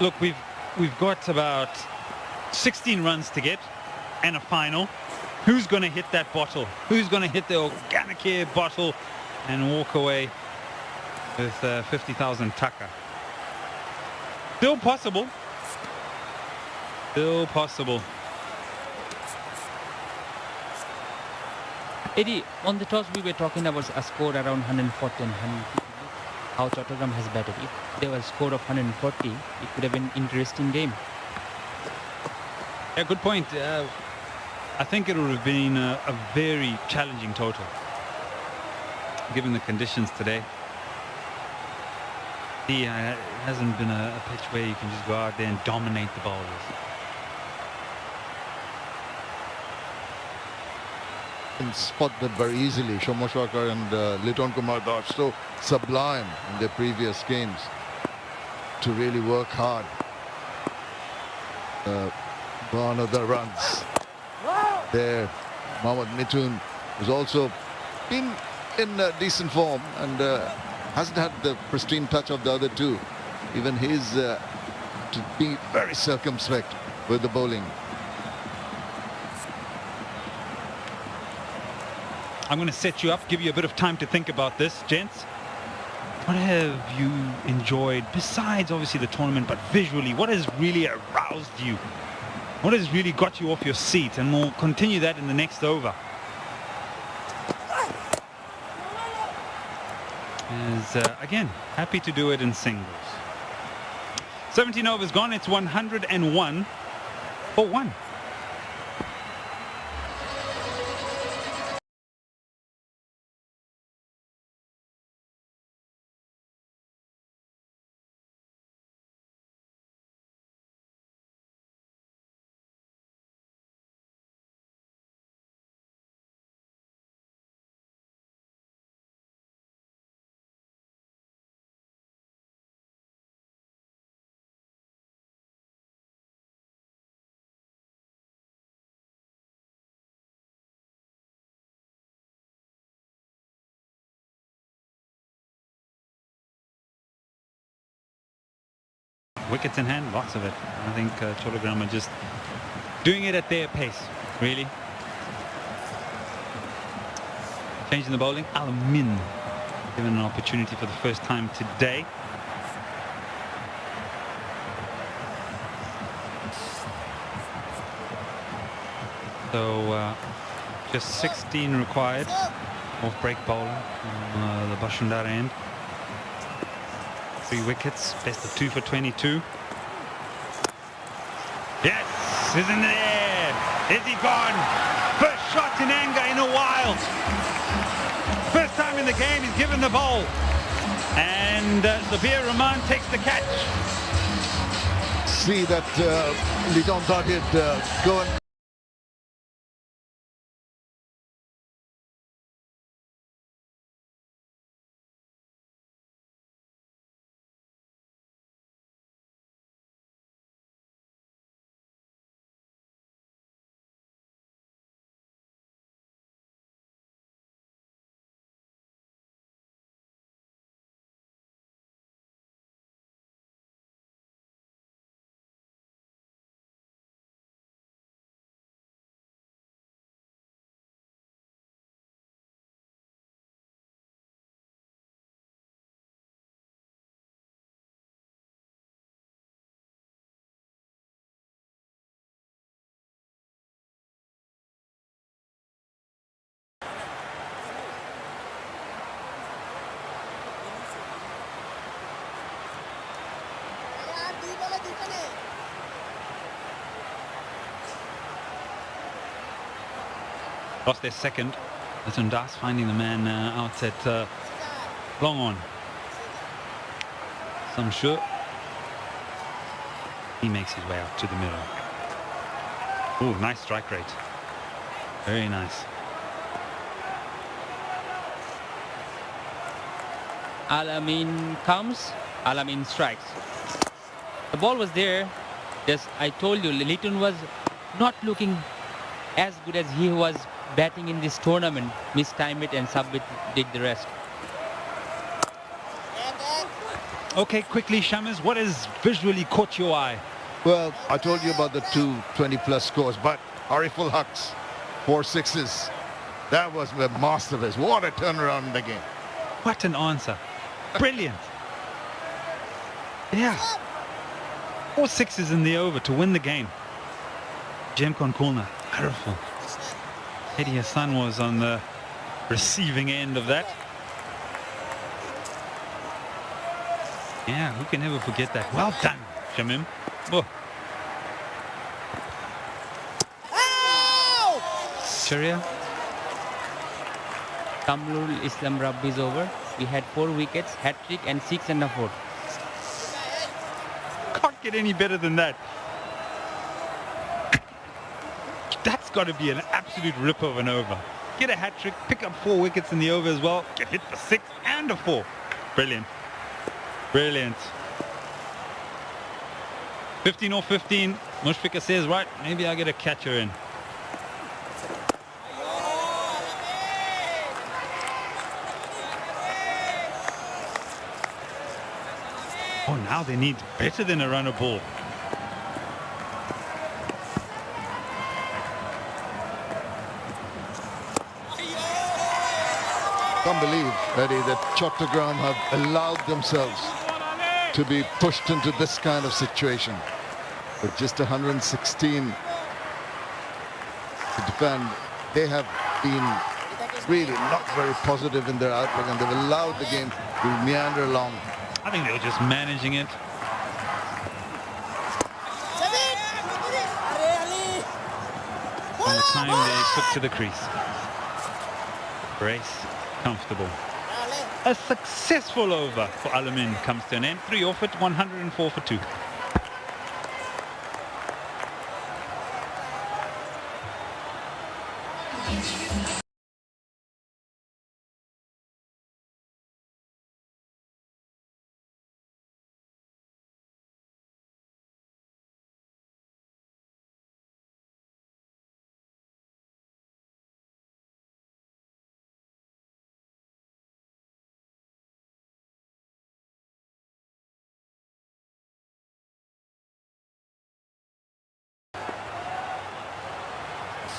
Look, we've got about 16 runs to get and a final. Who's going to hit that bottle? Who's going to hit the organic air bottle and walk away with 50,000 taka? Still possible. Still possible. Eddie, on the toss we were talking about a score around 140 and 150. How Chattogram has batted. If there was a score of 140, it could have been an interesting game. Yeah, good point. I think it would have been a very challenging total, given the conditions today. It hasn't been a pitch where you can just go out there and dominate the bowlers. And spot that very easily. Shomashwakar and Liton Kumar are so sublime in their previous games to really work hard. One of the runs there. Mohammad Mithun has also been in decent form and hasn't had the pristine touch of the other two. Even his to be very circumspect with the bowling. I'm going to set you up, give you a bit of time to think about this, gents. What have you enjoyed besides obviously the tournament, but visually, what has really aroused you? What has really got you off your seat? And we'll continue that in the next over. Again, happy to do it in singles. 17 overs gone, it's 101 for 1. Wickets in hand, lots of it. I think Chattogram are just doing it at their pace, really. Changing the bowling. Al-Amin given an opportunity for the first time today. So just 16 required. Off break bowler on the Bashundara end. 3 wickets, best of 2 for 22. Yes, he's in the air. Is he gone? First shot in anger in a while. First time in the game he's given the ball. And Zabir Rahman takes the catch. See that Liton thought he'd go and lost their second. Liton Das finding the man out at long on. Samshur. He makes his way out to the middle. Oh, nice strike rate. Very nice. Al-Amin comes, Al-Amin strikes. The ball was there. Yes, I told you, Liton was not looking as good as he was batting in this tournament. Mistimed it and Subit did the rest. Okay, quickly, Shamas, what has visually caught your eye? well, I told you about the 220 plus scores, but Ariful Haq's 4 sixes. That was a masterpiece. What a turnaround in the game. What an answer. Brilliant. Yeah. 4 sixes in the over to win the game. Jemkon Kulna. Powerful. Eddie Hassan was on the receiving end of that. Yeah, who can ever forget that? Well done, Shamim. Oh. Sharia. Kamrul Islam Rabbi is over. We had 4 wickets, hat-trick and 6 and a 4. Can't get any better than that. That's got to be an absolute rip of an over. Get a hat-trick, pick up 4 wickets in the over as well, get hit for 6 and a 4. Brilliant. Brilliant. 15 or 15. Mushfiqah says, right, maybe I'll get a catcher in. Oh, now they need better than a runner ball. Can't believe, Eddie, that Chattogram have allowed themselves to be pushed into this kind of situation. With just 116 to defend, they have been really not very positive in their outlook, and they've allowed the game to meander along. I think they were just managing it. From the time they took to the crease. Brace, comfortable. A successful over for Alamin comes to an end. 3 off it, 104 for 2.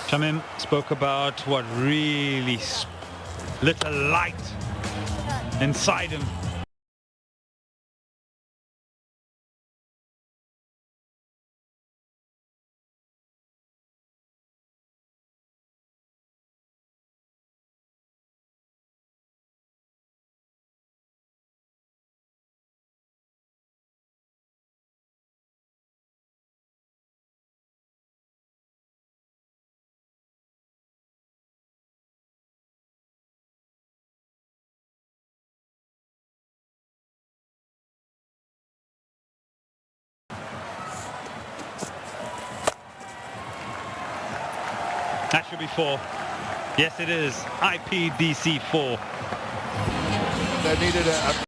Shamim spoke about what really lit a light inside him. That should be 4. Yes, it is. IPDC 4. They needed a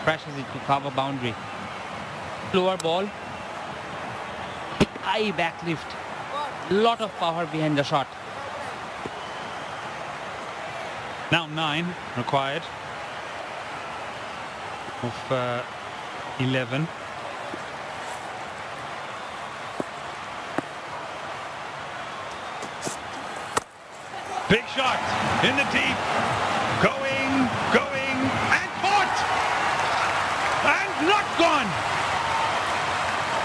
Crashes it to cover boundary. Lower ball. High backlift. Lot of power behind the shot. Now 9 required of 11. Big shot in the deep. Going, and caught! And not gone!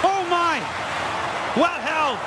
Oh my! Well held!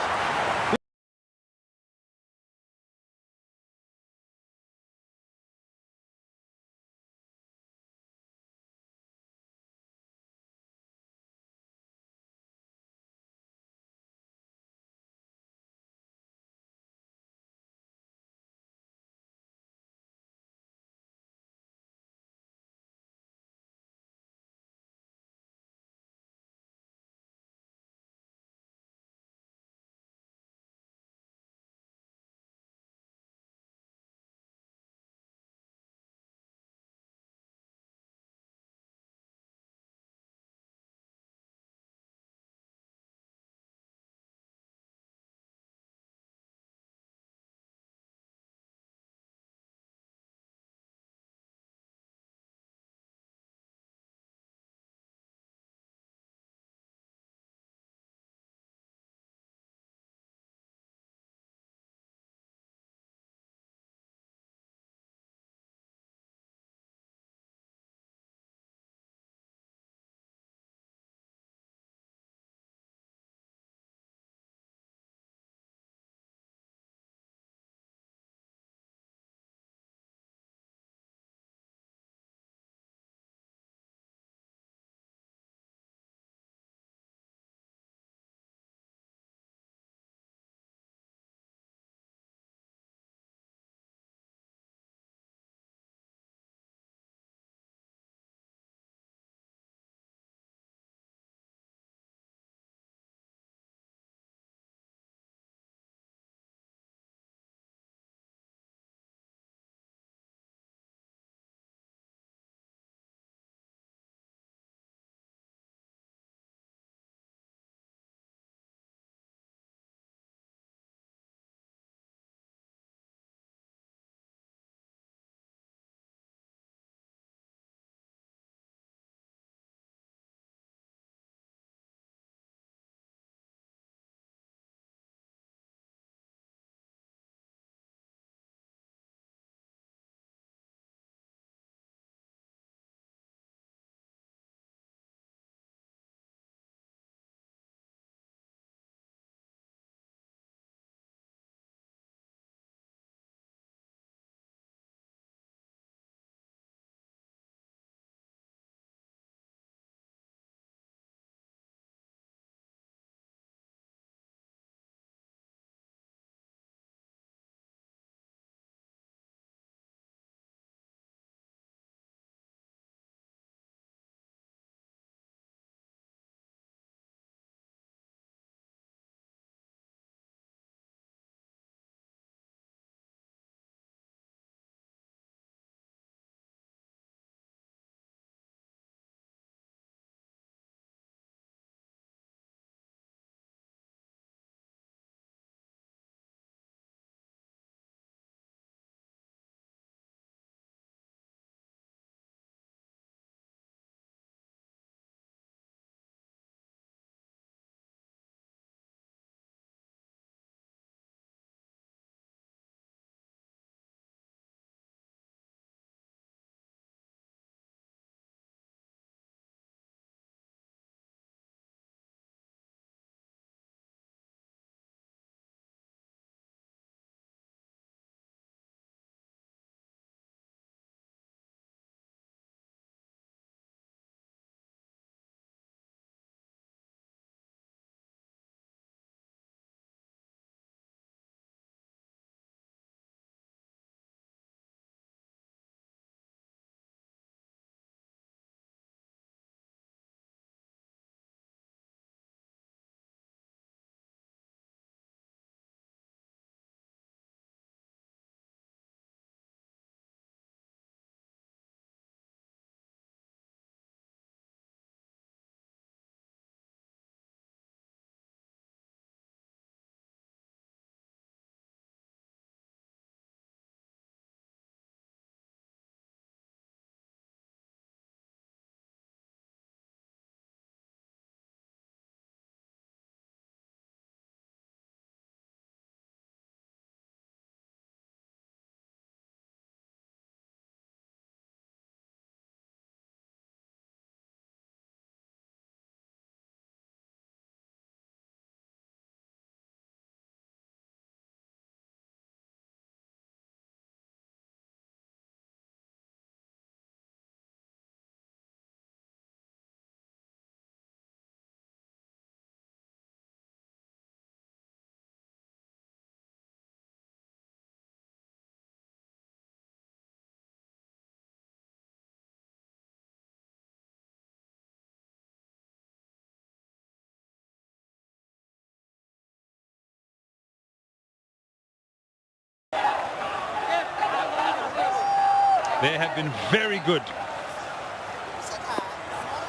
They have been very good.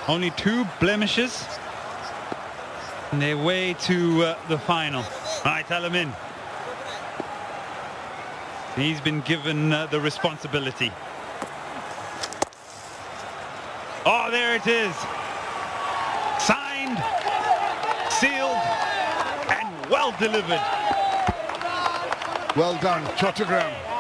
Only 2 blemishes on their way to the final. Right, Alamin. He's been given the responsibility. Oh, there it is. Signed, sealed, and well delivered. Well done, Chattogram.